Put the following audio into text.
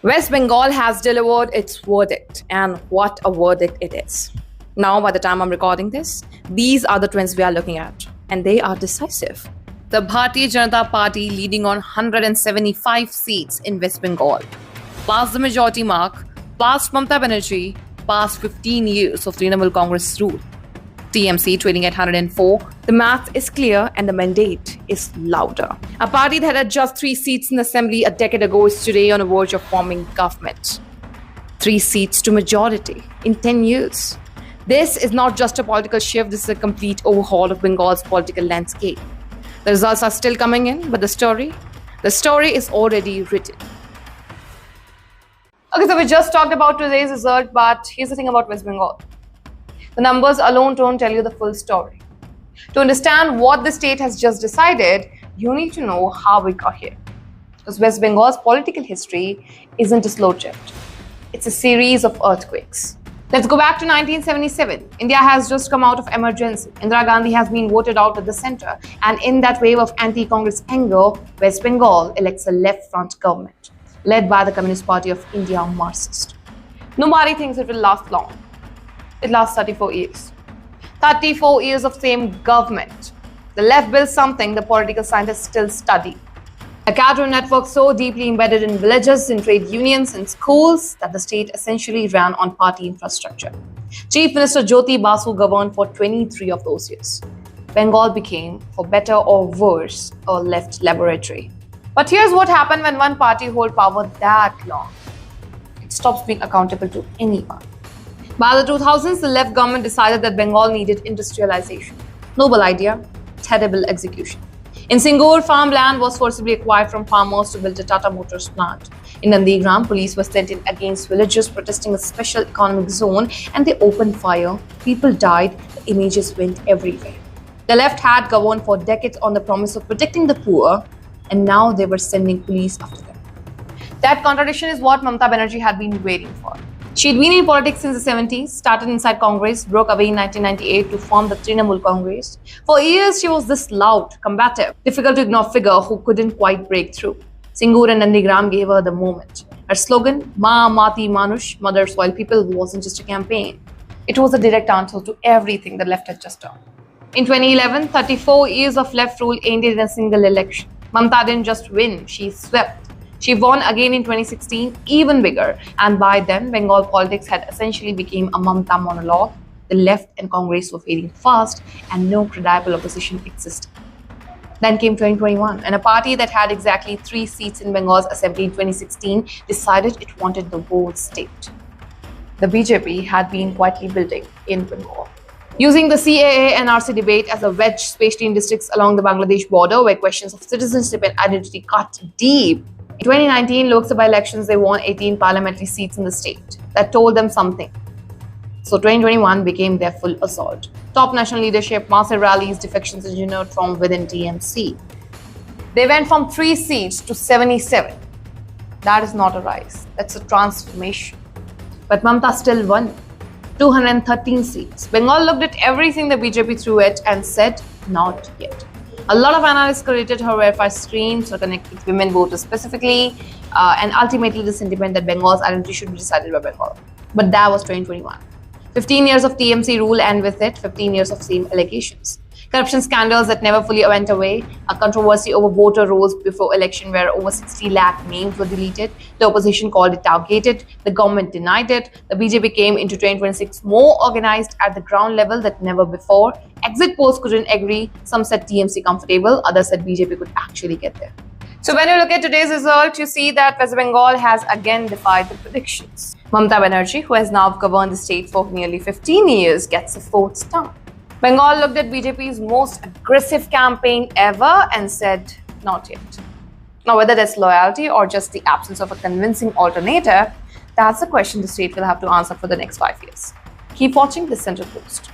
West Bengal has delivered its verdict, and what a verdict it is. Now, by the time I'm recording this, these are the trends we are looking at, and they are decisive. The Bharatiya Janata Party leading on 175 seats in West Bengal, past the majority mark, past Mamata Banerjee, past 15 years of Trinamool Congress rule. TMC trading at 104. The math is clear and the mandate is louder. A party that had just 3 seats in the assembly a decade ago is today on the verge of forming government. 3 seats to majority in 10 years. This is not just a political shift, this is a complete overhaul of Bengal's political landscape. The results are still coming in, but the story is already written. Okay, so we just talked about today's result, but here's the thing about West Bengal. The numbers alone don't tell you the full story. To understand what the state has just decided, you need to know how we got here. Because West Bengal's political history isn't a slow shift. It's a series of earthquakes. Let's go back to 1977. India has just come out of emergency. Indira Gandhi has been voted out at the center. And in that wave of anti-Congress anger, West Bengal elects a left-front government, led by the Communist Party of India, Marxist. Nobody thinks it will last long. It lasts 34 years. 34 years of same government. The left built something the political scientists still study. A cadre network so deeply embedded in villages, in trade unions, in schools, that the state essentially ran on party infrastructure. Chief Minister Jyoti Basu governed for 23 of those years. Bengal became, for better or worse, a left laboratory. But here's what happened when one party holds power that long. It stops being accountable to anyone. By the 2000s, the left government decided that Bengal needed industrialization. Noble idea, terrible execution. In Singur, farmland was forcibly acquired from farmers to build a Tata Motors plant. In Nandigram, police were sent in against villagers protesting a special economic zone, and they opened fire. People died. The images went everywhere. The left had governed for decades on the promise of protecting the poor, and now they were sending police after them. That contradiction is what Mamata Banerjee had been waiting for. She'd been in politics since the 70s, started inside Congress, broke away in 1998 to form the Trinamool Congress. For years, she was this loud, combative, difficult to ignore figure who couldn't quite break through. Singur and Nandigram gave her the moment. Her slogan, Ma Mati Manush, Mother Soil People, wasn't just a campaign. It was a direct answer to everything the left had just done. In 2011, 34 years of left rule ended in a single election. Mamata didn't just win, she swept. She won again in 2016, even bigger, and by then, Bengal politics had essentially become a Mamata monologue. The left and Congress were fading fast, and no credible opposition existed. Then came 2021, and a party that had exactly 3 seats in Bengal's assembly in 2016 decided it wanted the whole state. The BJP had been quietly building in Bengal, using the CAA and RC debate as a wedge, especially in districts along the Bangladesh border where questions of citizenship and identity cut deep. In 2019 Lok Sabha elections, they won 18 parliamentary seats in the state. That told them something. So 2021 became their full assault. Top national leadership, massive rallies, defections engineered from within TMC. They went from 3 seats to 77. That is not a rise. That's a transformation. But Mamata still won. 213 seats. Bengal looked at everything the BJP threw at and said, not yet. A lot of analysts credited her welfare streams, her connect with women voters specifically, and ultimately the sentiment that Bengal's identity should be decided by Bengal. But that was 2021. 15 years of TMC rule, and with it, 15 years of same allegations. Corruption scandals that never fully went away, a controversy over voter rolls before election where over 60 lakh names were deleted. The opposition called it outdated, the government denied it. The BJP came into 2026 more organized at the ground level than never before. Exit polls couldn't agree. Some said TMC comfortable, others said BJP could actually get there. So when you look at today's result, you see that West Bengal has again defied the predictions. Mamata Banerjee, who has now governed the state for nearly 15 years, gets a 4th term. Bengal looked at BJP's most aggressive campaign ever and said, not yet. Now, whether that's loyalty or just the absence of a convincing alternative, that's a question the state will have to answer for the next 5 years. Keep watching the Central Post.